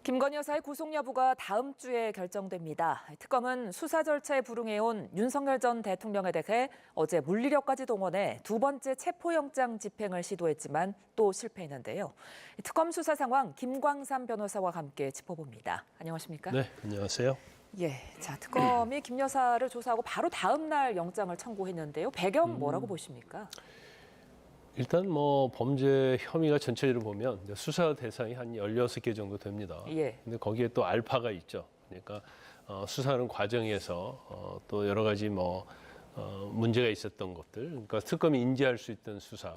김건희 여사의 구속 여부가 다음 주에 결정됩니다. 특검은 수사 절차에 불응해온 윤석열 전 대통령에 대해 어제 물리력까지 동원해 두 번째 체포영장 집행을 시도했지만 또 실패했는데요. 특검 수사 상황 김광삼 변호사와 함께 짚어봅니다. 안녕하십니까? 네, 안녕하세요. 예, 자 특검이 김 여사를 조사하고 바로 다음 날 영장을 청구했는데요. 배경 뭐라고 보십니까? 일단 범죄 혐의가 전체적으로 보면 이제 수사 대상이 한 16개 정도 됩니다. 예. 근데 거기에 또 알파가 있죠. 그러니까 수사하는 과정에서 또 여러 가지 문제가 있었던 것들, 그러니까 특검이 인지할 수 있던 수사,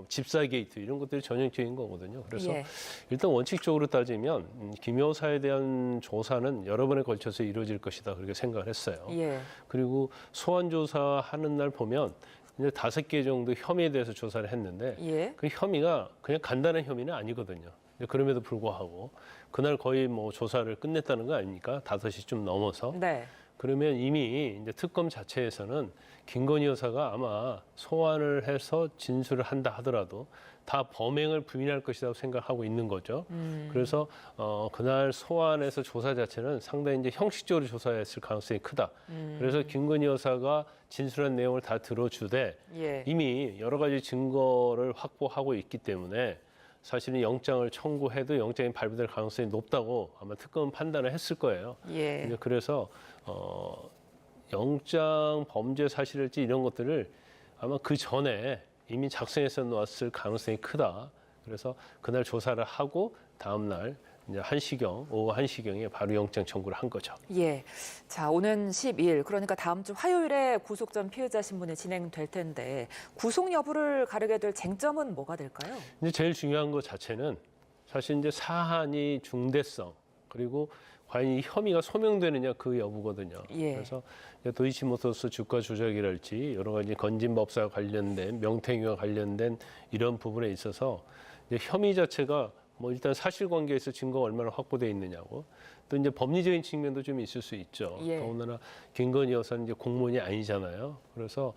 집사 게이트 이런 것들이 전형적인 거거든요. 그래서 예. 일단 원칙적으로 따지면 김 여사에 대한 조사는 여러 번에 걸쳐서 이루어질 것이다 그렇게 생각을 했어요. 예. 그리고 소환 조사하는 날 보면 이제 5개 정도 혐의에 대해서 조사를 했는데 예. 그 혐의가 그냥 간단한 혐의는 아니거든요. 그럼에도 불구하고 그날 거의 조사를 끝냈다는 거 아닙니까? 5시 좀 넘어서. 네. 그러면 이미 이제 특검 자체에서는 김건희 여사가 아마 소환을 해서 진술을 한다 하더라도 다 범행을 부인할 것이라고 생각하고 있는 거죠. 그래서 그날 소환해서 조사 자체는 상당히 이제 형식적으로 조사했을 가능성이 크다. 그래서 김건희 여사가 진술한 내용을 다 들어주되 예. 이미 여러 가지 증거를 확보하고 있기 때문에 사실은 영장을 청구해도 영장이 발부될 가능성이 높다고 아마 특검은 판단을 했을 거예요. 예. 이제 그래서 영장 범죄 사실일지 이런 것들을 아마 그 전에 이미 작성해서 놓았을 가능성이 크다. 그래서 그날 조사를 하고 다음 날 이제 오후 1시경에 바로 영장 청구를 한 거죠. 예. 자, 오는 12일, 그러니까 다음 주 화요일에 구속 전 피의자 신문이 진행될 텐데 구속 여부를 가르게 될 쟁점은 뭐가 될까요? 이제 제일 중요한 것 자체는 사실 이제 사안이 중대성 그리고 과연 이 혐의가 소명되느냐 그 여부거든요. 예. 그래서 도이치모터스 주가 조작이랄지 여러 가지 건진법사와 관련된 명태균과 관련된 이런 부분에 있어서 이제 혐의 자체가 일단 사실관계에서 증거가 얼마나 확보돼 있느냐고 또 이제 법리적인 측면도 좀 있을 수 있죠. 예. 더군다나 김건희 여사는 이제 공무원이 아니잖아요. 그래서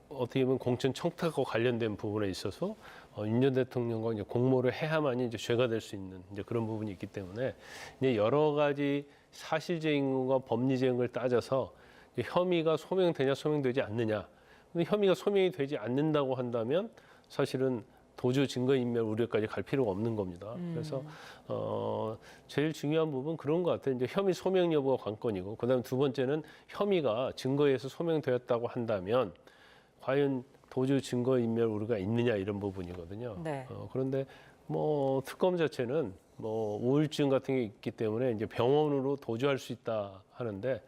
어떻게 보면 공천 청탁과 관련된 부분에 있어서 윤 전 대통령과 이제 공모를 해야만이 이제 죄가 될 수 있는 이제 그런 부분이 있기 때문에 이제 여러 가지 사실적인 것과 법리적인 걸 따져서 이제 혐의가 소명되냐 소명되지 않느냐. 근데 혐의가 소명이 되지 않는다고 한다면 사실은 도주 증거인멸 우려까지 갈 필요가 없는 겁니다. 그래서 제일 중요한 부분 그런 것 같아요. 이제 혐의 소명 여부가 관건이고, 그다음 두 번째는 혐의가 증거에 의해서 소명되었다고 한다면 과연 도주 증거인멸 우려가 있느냐 이런 부분이거든요. 네. 그런데 특검 자체는 우울증 같은 게 있기 때문에 이제 병원으로 도주할 수 있다 하는데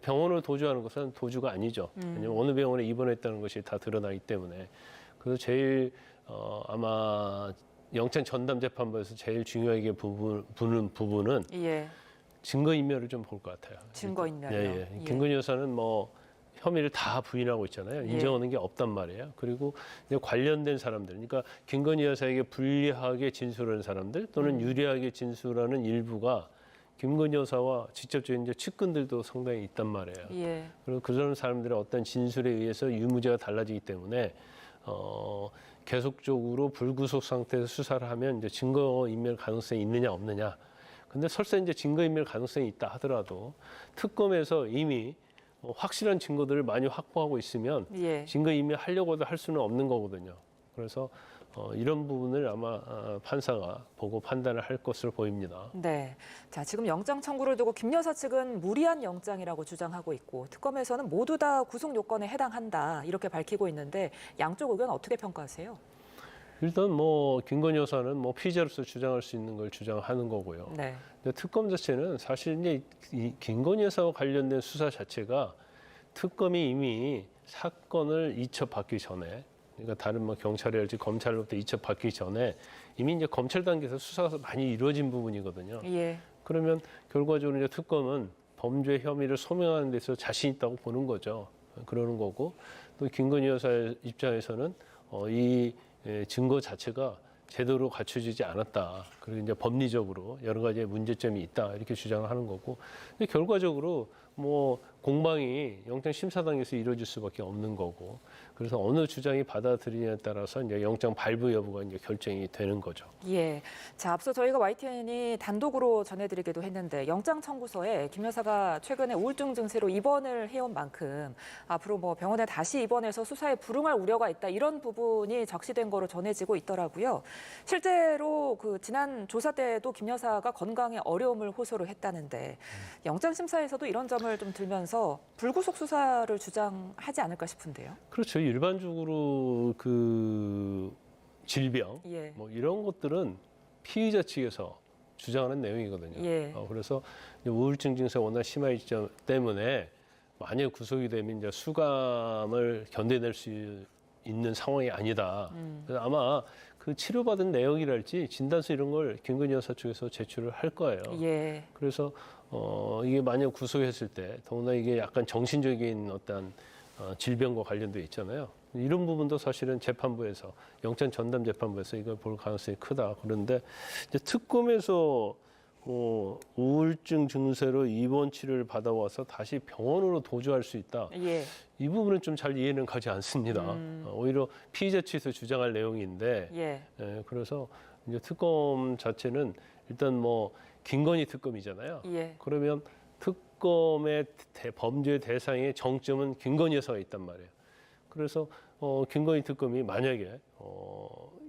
병원으로 도주하는 것은 도주가 아니죠. 왜냐하면 어느 병원에 입원했다는 것이 다 드러나기 때문에. 그래서 제일 아마 영장 전담 재판부에서 제일 중요하게 보는 부분은 예. 증거인멸을 좀 볼 것 같아요. 증거인멸요. 예. 예. 김건희 여사는 혐의를 다 부인하고 있잖아요. 인정하는 게 없단 말이에요. 그리고 이제 관련된 사람들, 그러니까 김건희 여사에게 불리하게 진술하는 사람들 또는 유리하게 진술하는 일부가 김건희 여사와 직접적인 이제 측근들도 상당히 있단 말이에요. 예. 그리고 그런 사람들의 어떤 진술에 의해서 유무죄가 달라지기 때문에 계속적으로 불구속 상태에서 수사를 하면 이제 증거인멸 가능성이 있느냐 없느냐. 근데 설사 이제 증거인멸 가능성이 있다 하더라도 특검에서 이미 확실한 증거들을 많이 확보하고 있으면 예. 증거인멸 하려고도 할 수는 없는 거거든요. 그래서 이런 부분을 아마 판사가 보고 판단을 할 것으로 보입니다. 네. 자, 지금 영장 청구를 두고 김 여사 측은 무리한 영장이라고 주장하고 있고 특검에서는 모두 다 구속 요건에 해당한다 이렇게 밝히고 있는데 양쪽 의견 어떻게 평가하세요? 일단 김건희 여사는 피의자로서 주장할 수 있는 걸 주장하는 거고요. 네. 근데 특검 자체는 사실 이제 이 김건희 여사와 관련된 수사 자체가 특검이 이미 사건을 이첩받기 전에, 그러니까 다른 경찰이랄지 검찰로부터 이첩받기 전에 이미 이제 검찰 단계에서 수사가 많이 이루어진 부분이거든요. 예. 그러면 결과적으로 이제 특검은 범죄 혐의를 소명하는 데서 자신 있다고 보는 거죠. 그러는 거고 또 김건희 여사의 입장에서는 이 증거 자체가 제대로 갖춰지지 않았다. 그리고 이제 법리적으로 여러 가지 문제점이 있다. 이렇게 주장을 하는 거고. 근데 결과적으로 뭐 공방이 영장 심사당에서 이루어질 수밖에 없는 거고, 그래서 어느 주장이 받아들이냐에 따라서 이제 영장 발부 여부가 이제 결정이 되는 거죠. 예. 자, 앞서 저희가 YTN이 단독으로 전해드리기도 했는데 영장 청구서에 김 여사가 최근에 우울증 증세로 입원을 해온 만큼 앞으로 뭐 병원에 다시 입원해서 수사에 불응할 우려가 있다 이런 부분이 적시된 거로 전해지고 있더라고요. 실제로 그 지난 조사 때도 김 여사가 건강에 어려움을 호소를 했다는데 영장 심사에서도 이런 점을 좀 들면서 불구속 수사를 주장하지 않을까 싶은데요. 그렇죠. 일반적으로 그 질병 예. 뭐 이런 것들은 피의자 측에서 주장하는 내용이거든요. 예. 그래서 이제 우울증 증세가 워낙 심하기 때문에 만약 구속이 되면 이제 수감을 견뎌낼 수 있는 상황이 아니다. 그래서 아마 그 치료받은 내역이랄지 진단서 이런 걸 김건희 여사 쪽에서 제출을 할 거예요. 예. 그래서 이게 만약 구속했을 때 더구나 이게 약간 정신적인 어떤 질병과 관련돼 있잖아요. 이런 부분도 사실은 재판부에서 영장 전담 재판부에서 이걸 볼 가능성이 크다. 그런데 이제 특검에서 우울증 증세로 입원 치료를 받아와서 다시 병원으로 도주할 수 있다. 예. 이 부분은 좀 잘 이해는 가지 않습니다. 오히려 피의자 측에서 주장할 내용인데, 예. 그래서 이제 특검 자체는 일단 뭐 김건희 특검이잖아요. 예. 그러면 특검의 범죄 대상의 정점은 김건희 여사가 있단 말이에요. 그래서 김건희 특검이 만약에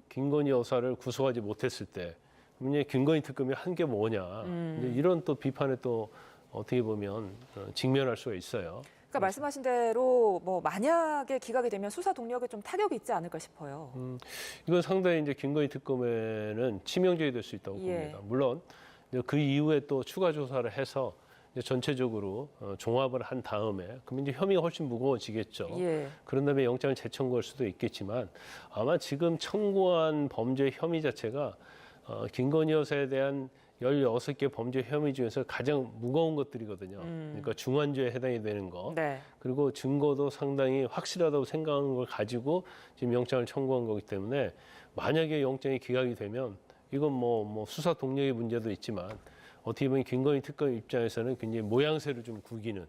김건희 여사를 구속하지 못했을 때 이제 김건희 특검이 한 게 뭐냐, 이제 이런 또 비판에 또 어떻게 보면 직면할 수가 있어요. 그러니까 말씀하신 대로 뭐 만약에 기각이 되면 수사 동력에 좀 타격이 있지 않을까 싶어요. 이건 상당히 이제 김건희 특검에는 치명적이 될 수 있다고 예. 봅니다. 물론 그 이후에 또 추가 조사를 해서 이제 전체적으로 종합을 한 다음에 그러면 이제 혐의가 훨씬 무거워지겠죠. 예. 그런 다음에 영장을 재청구할 수도 있겠지만 아마 지금 청구한 범죄 혐의 자체가 김건희 여사에 대한 16개 범죄 혐의 중에서 가장 무거운 것들이거든요. 그러니까 중환죄에 해당이 되는 거. 네. 그리고 증거도 상당히 확실하다고 생각하는 걸 가지고 지금 영장을 청구한 거기 때문에 만약에 영장이 기각이 되면 이건 뭐 수사 동력의 문제도 있지만 어떻게 보면 김건희 특검 입장에서는 굉장히 모양새를 좀 구기는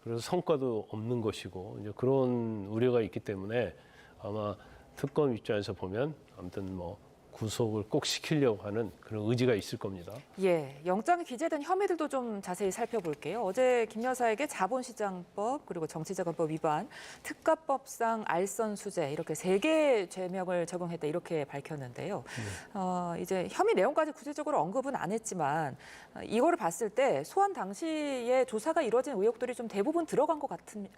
그래서 성과도 없는 것이고 이제 그런 우려가 있기 때문에 아마 특검 입장에서 보면 아무튼 뭐 구속을 꼭 시키려고 하는 그런 의지가 있을 겁니다. 예, 영장에 기재된 혐의들도 좀 자세히 살펴볼게요. 어제 김 여사에게 자본시장법 그리고 정치자금법 위반, 특가법상 알선수재 이렇게 3개 죄명을 적용했다 이렇게 밝혔는데요. 이제 혐의 내용까지 구체적으로 언급은 안 했지만 이거를 봤을 때 소환 당시에 조사가 이루어진 의혹들이 좀 대부분 들어간 것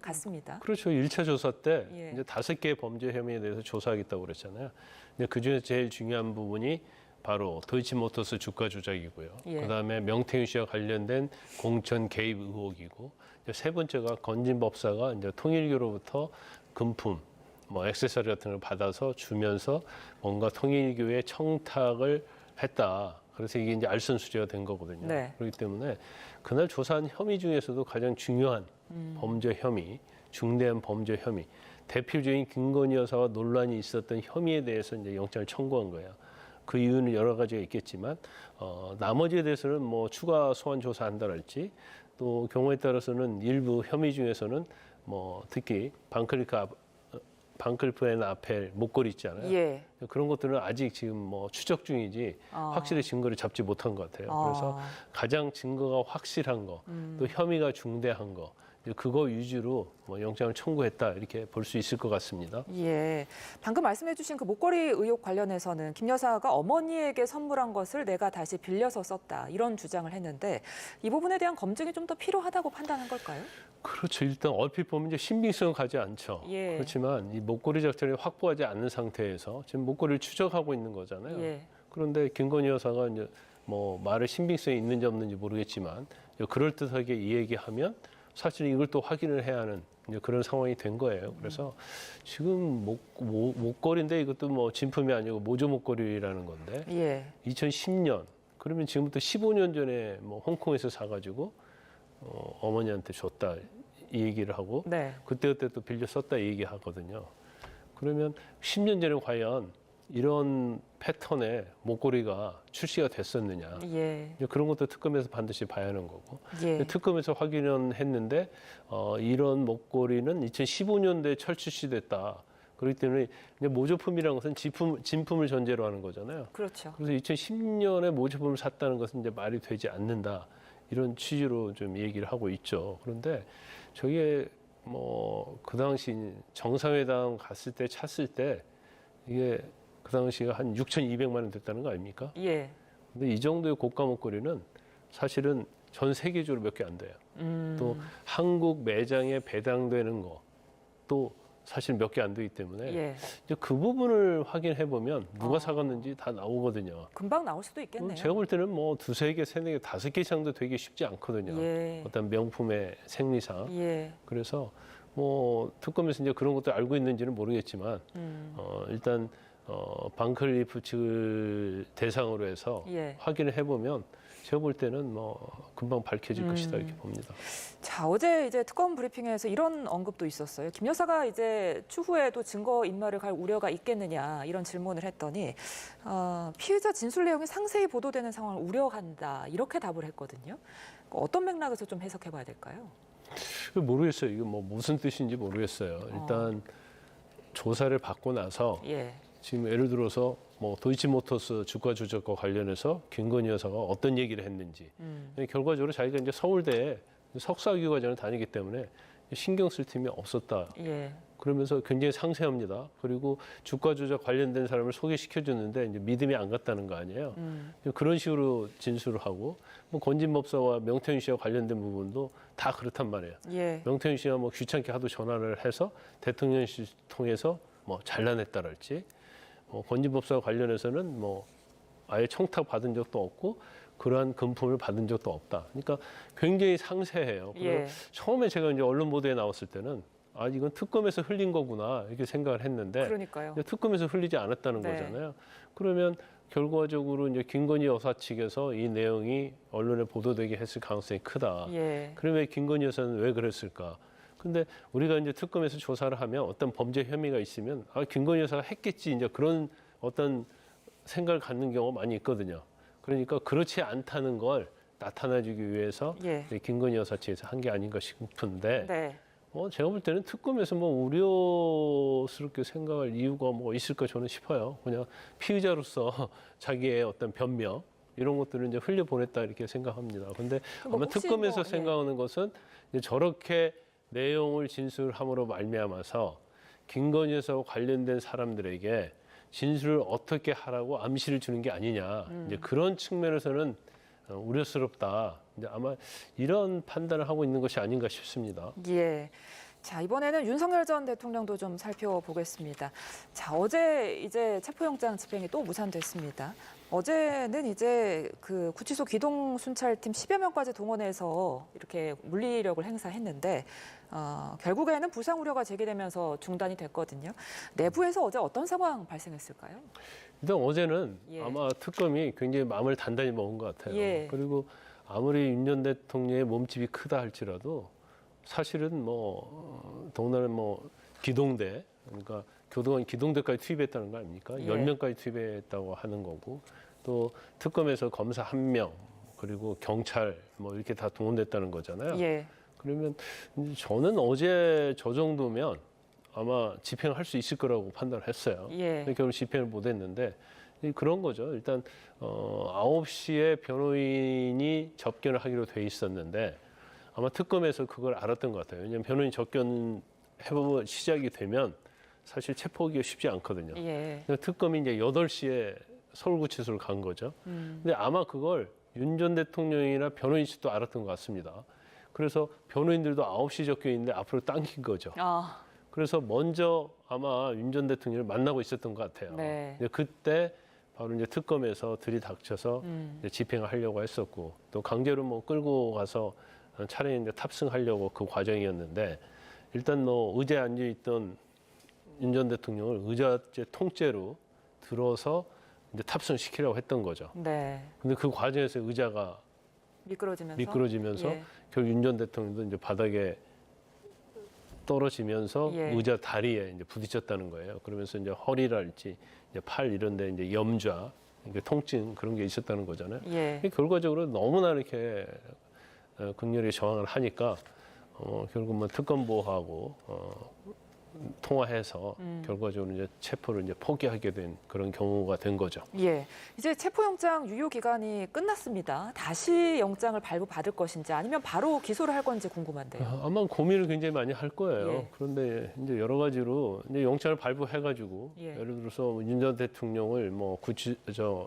같습니다. 그렇죠. 1차 조사 때 예. 이제 5개의 범죄 혐의에 대해서 조사하겠다고 그랬잖아요. 근데 그중에 제일 중요한 부분이 바로 도이치모터스 주가 조작이고요. 예. 그다음에 명태균 씨와 관련된 공천 개입 의혹이고 이제 세 번째가 건진법사가 이제 통일교로부터 금품, 뭐 액세서리 같은 걸 받아서 주면서 뭔가 통일교에 청탁을 했다. 그래서 이게 이제 알선수재가 된 거거든요. 네. 그렇기 때문에 그날 조사한 혐의 중에서도 가장 중요한 범죄 혐의, 중대한 범죄 혐의, 대표적인 김건희 여사와 논란이 있었던 혐의에 대해서 이제 영장을 청구한 거예요. 그 이유는 여러 가지가 있겠지만 나머지에 대해서는 뭐 추가 소환 조사한다랄지 또 경우에 따라서는 일부 혐의 중에서는 뭐 특히 반클프 앤 아펠 목걸이 있잖아요. 예. 그런 것들은 아직 지금 뭐 추적 중이지 확실히 증거를 잡지 못한 것 같아요. 그래서 가장 증거가 확실한 거, 또 혐의가 중대한 거, 그거 위주로 뭐 영장을 청구했다 이렇게 볼 수 있을 것 같습니다. 예, 방금 말씀해주신 그 목걸이 의혹 관련해서는 김 여사가 어머니에게 선물한 것을 내가 다시 빌려서 썼다 이런 주장을 했는데 이 부분에 대한 검증이 좀 더 필요하다고 판단한 걸까요? 그렇죠. 일단 얼핏 보면 이제 신빙성은 가지 않죠. 예. 그렇지만 이 목걸이 작전을 확보하지 않는 상태에서 지금 목걸이를 추적하고 있는 거잖아요. 예. 그런데 김건희 여사가 이제 뭐 말에 신빙성이 있는지 없는지 모르겠지만 그럴듯하게 이 얘기하면 사실 이걸 또 확인을 해야 하는 이제 그런 상황이 된 거예요. 그래서 지금 목걸이인데 이것도 뭐 진품이 아니고 모조 목걸이라는 건데 예. 2010년 그러면 지금부터 15년 전에 뭐 홍콩에서 사가지고 어머니한테 줬다 이 얘기를 하고 네. 그때 또 빌려 썼다 이 얘기 하거든요. 그러면 10년 전에 과연 이런 패턴의 목걸이가 출시가 됐었느냐. 예. 이제 그런 것도 특검에서 반드시 봐야 하는 거고. 예. 특검에서 확인은 했는데 이런 목걸이는 2015년도에 철출시됐다. 그렇기 때문에 이제 모조품이라는 것은 진품을 전제로 하는 거잖아요. 그렇죠. 그래서 2010년에 모조품을 샀다는 것은 이제 말이 되지 않는다. 이런 취지로 좀 얘기를 하고 있죠. 그런데 저게 뭐 그 당시 정상회담 갔을 때 찼을 때 이게 그 당시가 한 6,200만 원 됐다는 거 아닙니까? 예. 근데 이 정도의 고가 목걸이는 사실은 전 세계적으로 몇 개 안 돼요. 또 한국 매장에 배당되는 것도 사실 몇 개 안 되기 때문에 예. 이제 그 부분을 확인해 보면 누가 아. 사갔는지 다 나오거든요. 금방 나올 수도 있겠네요. 제가 볼 때는 뭐 두세 개, 세네 개, 다섯 개 이상도 되게 쉽지 않거든요. 예. 어떤 명품의 생리상. 예. 그래서 뭐 특검에서 이제 그런 것도 알고 있는지는 모르겠지만 일단 방클리프 측을 대상으로 해서 예. 확인을 해보면 제가 볼 때는 뭐 금방 밝혀질 것이다 이렇게 봅니다. 자, 어제 이제 특검 브리핑에서 이런 언급도 있었어요. 김 여사가 이제 추후에도 증거 인멸을 갈 우려가 있겠느냐 이런 질문을 했더니 피의자 진술 내용이 상세히 보도되는 상황을 우려한다 이렇게 답을 했거든요. 어떤 맥락에서 좀 해석해봐야 될까요? 모르겠어요. 이거 뭐 무슨 뜻인지 모르겠어요. 일단 조사를 받고 나서 예. 지금 예를 들어서 뭐 도이치모터스 주가 조작과 관련해서 김건희 여사가 어떤 얘기를 했는지 결과적으로 자기가 이제 서울대에 석사학위 과정을 다니기 때문에 신경 쓸 틈이 없었다. 예. 그러면서 굉장히 상세합니다. 그리고 주가 조작 관련된 사람을 소개시켜 줬는데 이제 믿음이 안 갔다는 거 아니에요. 그런 식으로 진술을 하고 뭐 건진법사와 명태균 씨와 관련된 부분도 다 그렇단 말이에요. 예. 명태균 씨가 뭐 귀찮게 하도 전화를 해서 대통령실 통해서 뭐 잘라냈다랄지 건진법사와 관련해서는 뭐 아예 청탁 받은 적도 없고 그러한 금품을 받은 적도 없다. 그러니까 굉장히 상세해요. 그래서 예. 처음에 제가 이제 언론 보도에 나왔을 때는 아 이건 특검에서 흘린 거구나 이렇게 생각을 했는데 그러니까요. 특검에서 흘리지 않았다는 네. 거잖아요. 그러면 결과적으로 이제 김건희 여사 측에서 이 내용이 언론에 보도되게 했을 가능성이 크다. 예. 그러면 김건희 여사는 왜 그랬을까? 근데 우리가 이제 특검에서 조사를 하면 어떤 범죄 혐의가 있으면 아 김건희 여사가 했겠지 이제 그런 어떤 생각을 갖는 경우가 많이 있거든요. 그러니까 그렇지 않다는 걸 나타내주기 위해서 예. 김건희 여사 측에서 한 게 아닌가 싶은데 네. 제가 볼 때는 특검에서 뭐 우려스럽게 생각할 이유가 뭐 있을까 저는 싶어요. 그냥 피의자로서 자기의 어떤 변명 이런 것들을 이제 흘려보냈다 이렇게 생각합니다. 근데 뭐 아마 혹시 특검에서 뭐, 생각하는 것은 이제 저렇게 내용을 진술함으로 말미암아서 김건희 여사와 관련된 사람들에게 진술을 어떻게 하라고 암시를 주는 게 아니냐. 이제 그런 측면에서는 우려스럽다. 이제 아마 이런 판단을 하고 있는 것이 아닌가 싶습니다. 예. 자, 이번에는 윤석열 전 대통령도 좀 살펴보겠습니다. 자, 어제 이제 체포영장 집행이 또 무산됐습니다. 어제는 이제 그 구치소 기동순찰팀 10여 명까지 동원해서 이렇게 물리력을 행사했는데 결국에는 부상 우려가 제기되면서 중단이 됐거든요. 내부에서 어제 어떤 상황 발생했을까요? 일단 어제는 예. 아마 특검이 굉장히 마음을 단단히 먹은 것 같아요. 예. 그리고 아무리 윤 전 대통령의 몸집이 크다 할지라도 사실은 뭐 더군다나 뭐 기동대 그러니까 교도관 기동대까지 투입했다는 거 아닙니까? 예. 10명까지 투입했다고 하는 거고 또 특검에서 검사 1명 그리고 경찰 뭐 이렇게 다 동원됐다는 거잖아요. 예. 그러면 저는 어제 저 정도면 아마 집행할 수 있을 거라고 판단을 했어요. 예. 근데 결국 집행을 못 했는데 그런 거죠. 일단 9시에 변호인이 접견을 하기로 돼 있었는데 아마 특검에서 그걸 알았던 것 같아요. 왜냐하면 변호인 접견 해보면 시작이 되면 사실 체포하기가 쉽지 않거든요. 예. 그래서 특검이 이제 8시에 서울구치소를 간 거죠. 근데 아마 그걸 윤 전 대통령이나 변호인 측도 알았던 것 같습니다. 그래서 변호인들도 9시 접견인데 앞으로 당긴 거죠. 아, 그래서 먼저 아마 윤 전 대통령을 만나고 있었던 것 같아요. 네. 근데 그때 바로 이제 특검에서 들이닥쳐서 이제 집행을 하려고 했었고 또 강제로 뭐 끌고 가서 차량에 이제 탑승하려고 그 과정이었는데 일단 뭐 의자에 앉아 있던 윤 전 대통령을 의자째 통째로 들어서 이제 탑승시키려고 했던 거죠. 네. 근데 그 과정에서 의자가 미끄러지면서 예. 결국 윤 전 대통령도 이제 바닥에 떨어지면서 예. 의자 다리에 이제 부딪혔다는 거예요. 그러면서 이제 허리랄지 이제 팔 이런데 이제 염좌, 이게 통증 그런 게 있었다는 거잖아요. 예. 결과적으로 너무나 이렇게 극렬히 저항을 하니까 결국 뭐 특검보하고 통화해서 결과적으로 이제 체포를 이제 포기하게 된 그런 경우가 된 거죠. 예. 이제 체포영장 유효 기간이 끝났습니다. 다시 영장을 발부받을 것인지 아니면 바로 기소를 할 건지 궁금한데요. 아마 고민을 굉장히 많이 할 거예요. 예. 그런데 이제 여러 가지로 이제 영장을 발부해가지고 예. 예를 들어서 윤 전 대통령을 뭐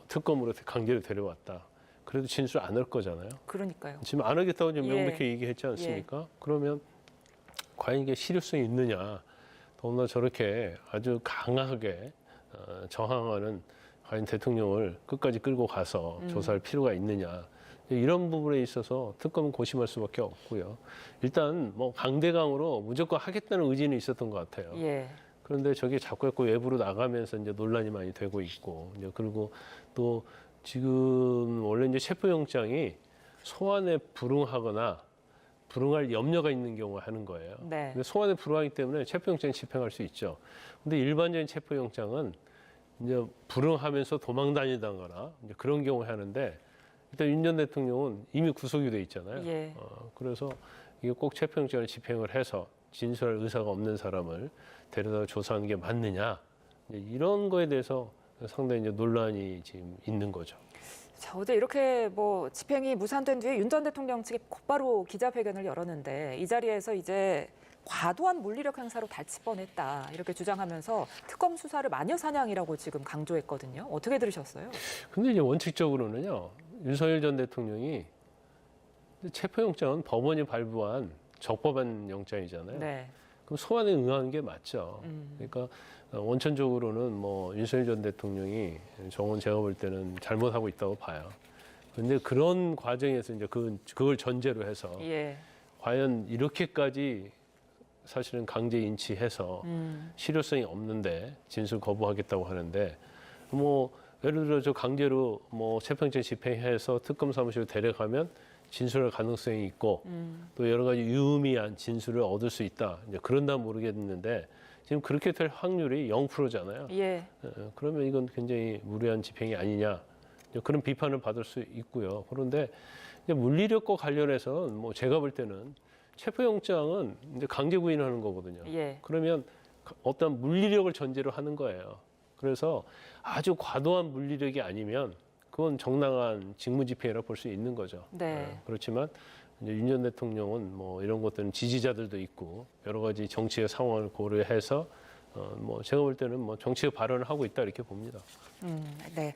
특검으로 강제로 데려왔다. 그래도 진술 안 할 거잖아요. 그러니까요. 지금 안 하겠다고 지금 예. 명백히 얘기했지 않습니까? 그러면 과연 이게 실효성이 있느냐? 더구나 저렇게 아주 강하게 저항하는 과연 대통령을 끝까지 끌고 가서 조사할 필요가 있느냐? 이런 부분에 있어서 특검은 고심할 수밖에 없고요. 일단 뭐 강대강으로 무조건 하겠다는 의지는 있었던 것 같아요. 예. 그런데 저게 자꾸 외부로 나가면서 이제 논란이 많이 되고 있고, 이제 그리고 또 지금 원래 이제 체포영장이 소환에 불응하거나 불응할 염려가 있는 경우에 하는 거예요. 네. 근데 소환에 불응하기 때문에 체포영장 집행할 수 있죠. 근데 일반적인 체포영장은 이제 불응하면서 도망 다니다거나 이제 그런 경우에 하는데 일단 윤 전 대통령은 이미 구속이 돼 있잖아요. 예. 그래서 이게 꼭 체포영장을 집행을 해서 진술할 의사가 없는 사람을 데려다 조사하는 게 맞느냐 이런 거에 대해서 상당히 이제 논란이 지금 있는 거죠. 자, 어제 이렇게 뭐 집행이 무산된 뒤에 윤 전 대통령 측이 곧바로 기자회견을 열었는데 이 자리에서 이제 과도한 물리력 행사로 다칠 뻔했다 이렇게 주장하면서 특검 수사를 마녀사냥이라고 지금 강조했거든요. 어떻게 들으셨어요? 근데 이제 원칙적으로는요, 윤석열 전 대통령이 체포영장은 법원이 발부한 적법한 영장이잖아요. 네. 그럼 소환에 응하는 게 맞죠. 그러니까 원천적으로는 뭐 윤석열 전 대통령이 정원 제가 볼 때는 잘못하고 있다고 봐요. 그런데 그런 과정에서 이제 그걸 전제로 해서 예. 과연 이렇게까지 사실은 강제 인치해서 실효성이 없는데 진술 거부하겠다고 하는데 뭐 예를 들어 저 강제로 뭐 체포영장 집행해서 특검 사무실로 데려가면 진술할 가능성이 있고 또 여러 가지 유의미한 진술을 얻을 수 있다. 이제 그런다면 모르겠는데 지금 그렇게 될 확률이 0%잖아요. 예. 그러면 이건 굉장히 무리한 집행이 아니냐. 그런 비판을 받을 수 있고요. 그런데 이제 물리력과 관련해서는 뭐 제가 볼 때는 체포영장은 이제 강제 구인하는 거거든요. 예. 그러면 어떤 물리력을 전제로 하는 거예요. 그래서 아주 과도한 물리력이 아니면 그건 정당한 직무집행이라고 볼 수 있는 거죠. 네. 그렇지만 이제 윤 전 대통령은 뭐 이런 것들은 지지자들도 있고 여러 가지 정치의 상황을 고려해서 뭐 제가 볼 때는 뭐 정치의 발언을 하고 있다 이렇게 봅니다. 네.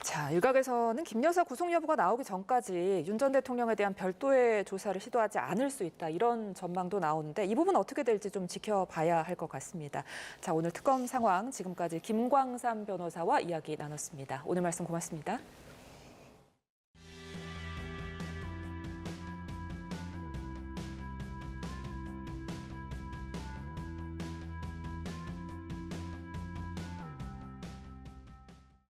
자, 일각에서는 김 여사 구속 여부가 나오기 전까지 윤 전 대통령에 대한 별도의 조사를 시도하지 않을 수 있다 이런 전망도 나오는데 이 부분 어떻게 될지 좀 지켜봐야 할 것 같습니다. 자, 오늘 특검 상황 지금까지 김광삼 변호사와 이야기 나눴습니다. 오늘 말씀 고맙습니다.